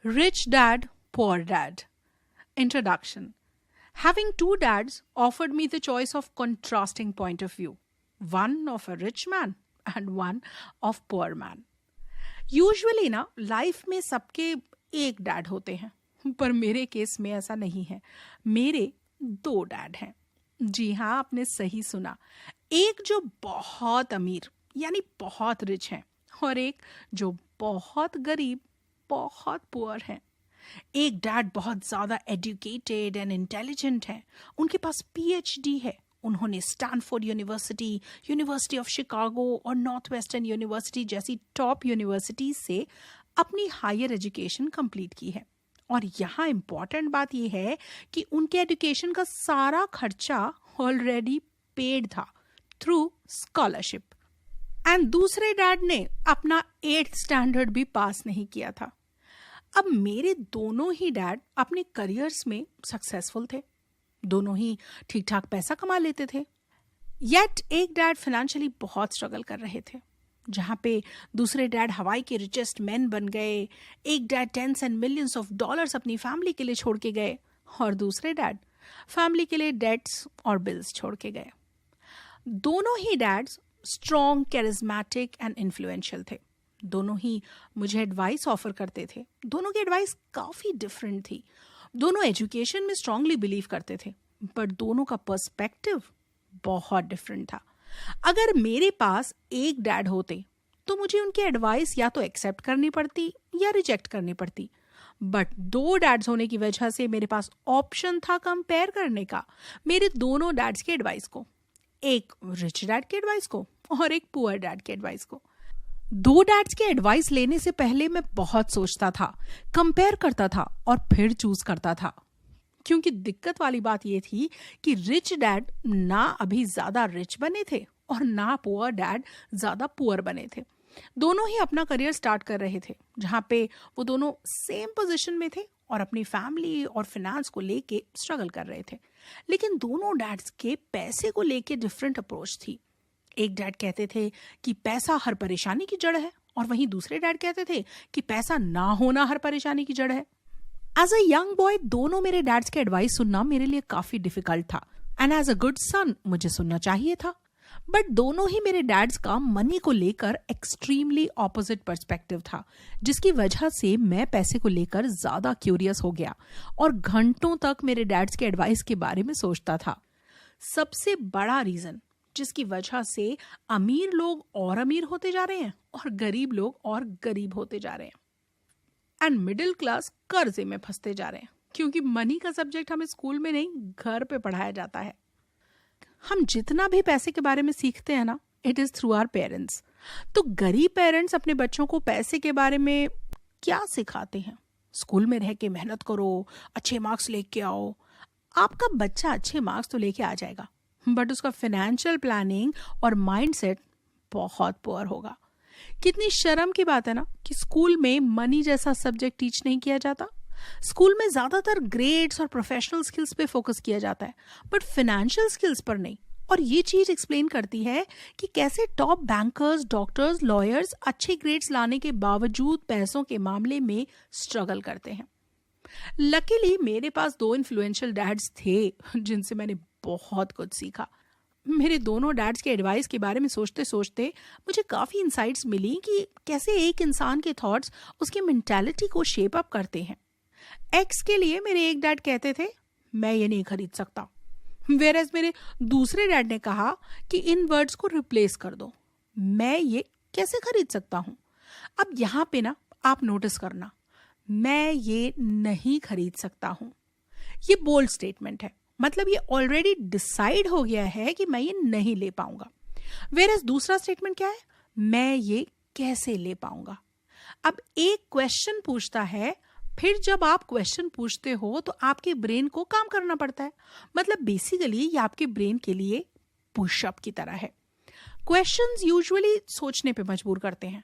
Rich Dad, Poor Dad. Introduction. Having two dads offered me the choice of contrasting point of view, one of a rich man and one of poor man. Usually ना life में सबके एक dad होते हैं, पर मेरे case में ऐसा नहीं है. मेरे दो डैड हैं. जी हाँ, आपने सही सुना. एक जो बहुत अमीर यानी बहुत रिच है और एक जो बहुत गरीब बहुत पुअर है. एक डैड बहुत ज़्यादा एजुकेटेड एंड इंटेलिजेंट है. उनके पास पीएचडी है. उन्होंने Stanford university, university of Chicago और नॉर्थ वेस्टर्न यूनिवर्सिटी जैसी टॉप यूनिवर्सिटीज से अपनी हायर एजुकेशन कंप्लीट की है. और यहाँ इम्पॉर्टेंट बात यह है कि उनके एजुकेशन का सारा खर्चा ऑलरेडी पेड था थ्रू स्कॉलरशिप. एंड दूसरे डैड ने अपना 8th स्टैंडर्ड भी पास नहीं किया था. अब मेरे दोनों ही डैड अपने करियर्स में सक्सेसफुल थे. दोनों ही ठीक ठाक पैसा कमा लेते थे. येट एक डैड फाइनेंशियली बहुत स्ट्रगल कर रहे थे. जहाँ पे दूसरे डैड हवाई के रिचेस्ट मैन बन गए, एक dad tens and millions of dollars अपनी फैमिली के लिए छोड़ के गए और दूसरे डैड फैमिली के लिए डेट्स और बिल्स छोड़ के गए. दोनों ही dads strong, charismatic and influential थे. दोनों ही मुझे एडवाइस ऑफर करते थे. दोनों की एडवाइस काफ़ी डिफरेंट थी. दोनों एजुकेशन में स्ट्रांगली बिलीव करते थे, बट दोनों का पर्सपेक्टिव बहुत डिफरेंट था. अगर मेरे पास एक डैड होते तो मुझे उनकी एडवाइस या तो एक्सेप्ट करनी पड़ती या रिजेक्ट करनी पड़ती. बट दो डैड्स होने की वजह से मेरे पास ऑप्शन था कंपेयर करने का, मेरे दोनों डैड्स के एडवाइस को. एक रिच डैड के एडवाइस को और एक पुअर डैड के एडवाइस को. दो डैड्स के एडवाइस लेने से पहले मैं बहुत सोचता था, कंपेयर करता था और फिर चूज करता था. क्योंकि दिक्कत वाली बात यह थी कि रिच डैड ना अभी ज्यादा रिच बने थे और ना पुअर डैड ज्यादा पुअर बने थे. दोनों ही अपना करियर स्टार्ट कर रहे थे, जहां पे वो दोनों सेम पोजीशन में थे और अपनी फैमिली और फाइनेंस को लेके स्ट्रगल कर रहे थे. लेकिन दोनों डैड्स के पैसे को लेके डिफरेंट अप्रोच थी. एक डैड कहते थे कि पैसा हर परेशानी की जड़ है और वहीं दूसरे डैड कहते थे कि पैसा ना होना हर परेशानी की जड़ है. एज अ यंग बॉय दोनों मेरे डैड्स के एडवाइस सुनना मेरे लिए काफी डिफिकल्ट था and as a good son मुझे सुनना चाहिए था. बट दोनों ही मेरे डैड्स का मनी को लेकर एक्सट्रीमली ऑपोजिट पर्सपेक्टिव था, जिसकी वजह से मैं पैसे को लेकर ज्यादा क्यूरियस हो गया और घंटों तक मेरे डैड्स के एडवाइस के बारे में सोचता था. सबसे बड़ा रीजन जिसकी वजह से अमीर लोग और अमीर होते जा रहे हैं और गरीब लोग और गरीब होते जा रहे हैं एंड मिडिल क्लास कर्जे में फंसते जा रहे हैं, क्योंकि मनी का सब्जेक्ट हमें स्कूल में नहीं घर पे पढ़ाया जाता है. हम जितना भी पैसे के बारे में सीखते हैं ना, it is through our parents. तो गरीब पेरेंट्स अपने बच्चों को पैसे के बारे में क्या सिखाते हैं? स्कूल में रह के मेहनत करो, अच्छे मार्क्स लेके आओ. आपका बच्चा अच्छे मार्क्स तो लेके आ जाएगा, बट उसका फाइनेंशियल प्लानिंग और माइंडसेट बहुत पुअर होगा. कितनी शर्म की बात है ना कि स्कूल में मनी जैसा सब्जेक्ट टीच नहीं किया जाता. स्कूल में ज्यादातर ग्रेड्स और प्रोफेशनल स्किल्स पे फोकस किया जाता है, बट फाइनेंशियल स्किल्स पर नहीं. और ये चीज एक्सप्लेन करती है कि कैसे टॉप बैंकर्स, डॉक्टर्स, लॉयर्स अच्छे ग्रेड्स लाने के बावजूद पैसों के मामले में स्ट्रगल करते हैं. लकीली मेरे पास दो इन्फ्लुएंशियल डैड्स थे जिनसे मैंने बहुत कुछ सीखा. मेरे दोनों डैड्स के एडवाइस के बारे में सोचते सोचते मुझे काफ़ी इंसाइट्स मिली कि कैसे एक इंसान के थॉट्स उसकी मेंटालिटी को शेप अप करते हैं. एक्स के लिए मेरे एक डैड कहते थे मैं ये नहीं खरीद सकता, वेयरएज मेरे दूसरे डैड ने कहा कि इन वर्ड्स को रिप्लेस कर दो, मैं ये कैसे खरीद सकता हूँ. अब यहाँ पे ना आप नोटिस करना, मैं ये नहीं खरीद सकता हूँ. ये बोल्ड स्टेटमेंट है, मतलब ये ऑलरेडी डिसाइड हो गया है कि मैं ये नहीं ले पाऊंगा. वेयरएज दूसरा स्टेटमेंट क्या है? मैं ये कैसे ले पाऊंगा. अब एक क्वेश्चन पूछता है, फिर जब आप क्वेश्चन पूछते हो तो आपके ब्रेन को काम करना पड़ता है. मतलब बेसिकली ये आपके ब्रेन के लिए पुशअप की तरह है. क्वेश्चंस यूजुअली सोचने पे मजबूर करते हैं,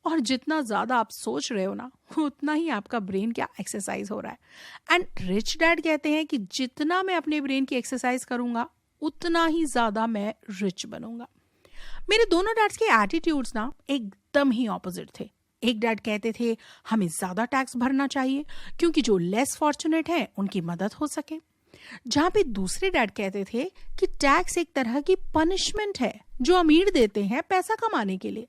और जितना ज्यादा आप सोच रहे हो ना, उतना ही आपका ब्रेन क्या एक्सरसाइज हो रहा है. एंड रिच डैड कहते हैं कि जितना मैं अपने ब्रेन की एक्सरसाइज करूंगा उतना ही ज्यादा मैं रिच बनूंगा. मेरे दोनों डैड्स के एटीट्यूड्स ना एकदम ही ऑपोजिट थे. एक डैड कहते थे हमें ज्यादा टैक्स भरना चाहिए क्योंकि जो लेस फॉर्चुनेट हैं उनकी मदद हो सके, जहां पे दूसरे डैड कहते थे कि टैक्स एक तरह की पनिशमेंट है जो अमीर देते हैं पैसा कमाने के लिए।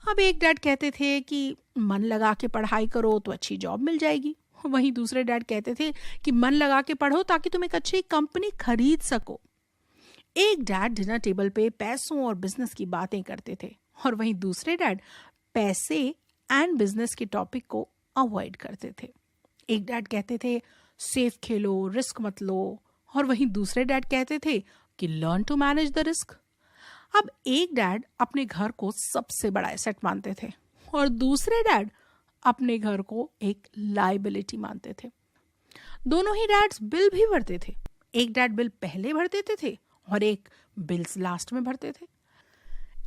अब एक डैड कहते थे कि मन लगा के पढ़ाई करो तो अच्छी जॉब मिल जाएगी, वहीं दूसरे डैड कहते थे कि मन लगा के पढ़ो ताकि तुम एक अच्छी कंपनी खरीद सको। एक डैड डिनर टेबल पे पैसों और बिजनेस की बातें करते थे और वहीं दूसरे डैड पैसे एंड बिजनेस के टॉपिक को अवॉइड करते थे। एक डैड कहते थे सेफ खेलो, रिस्क मत लो, और वहीं दूसरे डैड कहते थे कि learn to manage the risk. अब एक डैड अपने घर को सबसे बड़ा एसेट मानते थे और दूसरे डैड अपने घर को एक लायबिलिटी मानते थे। दोनों ही डैड्स बिल भी भरते थे। एक डैड बिल पहले भर देते थे और एक बिल्स लास्ट में भरते थे।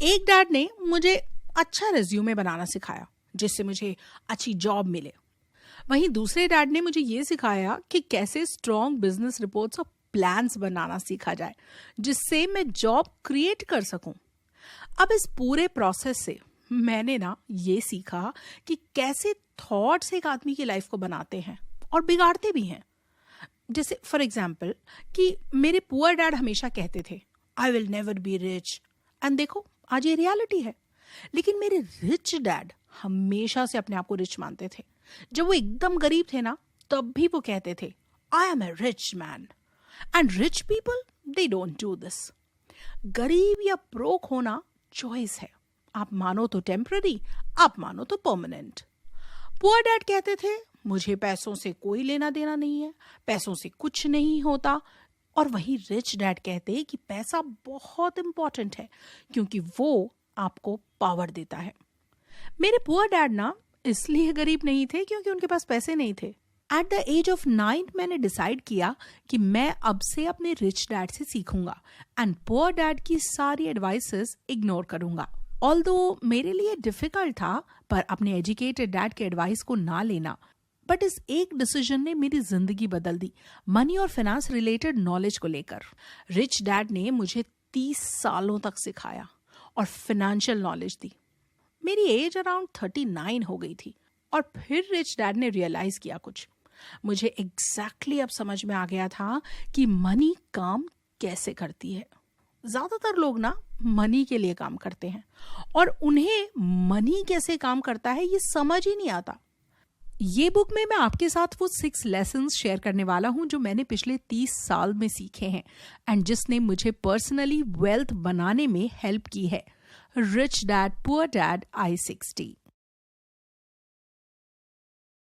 एक डैड ने मुझे अच्छा रिज्यूमे बनाना सिखाया जिससे मुझे अच्छी जॉब मिले, वहीं दूसरे डैड ने मुझे ये सिखाया कि कैसे स्ट्रॉन्ग बिजनेस रिपोर्ट्स और प्लान्स बनाना सीखा जाए जिससे मैं जॉब क्रिएट कर सकूं। अब इस पूरे प्रोसेस से मैंने ये सीखा कि कैसे थॉट्स एक आदमी की लाइफ को बनाते हैं और बिगाड़ते भी हैं। जैसे फॉर एग्जाम्पल कि मेरे पुअर डैड हमेशा कहते थे I will never be rich, and देखो आज ये रियलिटी है। लेकिन मेरे रिच डैड हमेशा से अपने आप को रिच मानते थे। जब वो एकदम गरीब थे तब भी वो कहते थे I am a rich man, and rich people they don't do this. गरीब या ब्रोक होना चॉइस है, आप मानो तो टेम्पररी, आप मानो तो परमानेंट। पुअर डैड कहते थे मुझे पैसों से कोई लेना देना नहीं है, पैसों से कुछ नहीं होता, और वही रिच डैड कहते कि पैसा बहुत इंपॉर्टेंट है क्योंकि वो आपको पावर देता है। मेरे पुअर डैड इसलिए गरीब नहीं थे क्योंकि उनके पास पैसे नहीं थे। एट द एज ऑफ 9 मैंने डिसाइड किया कि मैं अब से अपने रिच डैड से सीखूंगा एंड पुअर डैड की सारी एडवाइसेस इग्नोर करूंगा। ऑल्दो मेरे लिए डिफिकल्ट था पर अपने एजुकेटेड डैड के एडवाइस को ना लेना, बट इस एक डिसीजन ने मेरी जिंदगी बदल दी मनी और फाइनेंस रिलेटेड नॉलेज को लेकर। रिच डैड ने मुझे 30 सालों तक सिखाया और फाइनेंशियल नॉलेज दी। मेरी एज अराउंड 39 हो गई थी और फिर रिच डैड ने रियलाइज किया कुछ। मुझे एग्जैक्टली अब समझ में आ गया था कि मनी काम कैसे करती है। ज्यादातर लोग मनी के लिए काम करते हैं और उन्हें मनी कैसे काम करता है ये समझ ही नहीं आता। ये बुक में मैं आपके साथ वो 6 लेसन्स शेयर करने वाला हूं जो मैंने पिछले 30 साल में सीखे हैं एंड जिसने मुझे पर्सनली वेल्थ बनाने में हेल्प की है। Rich dad poor dad I-60।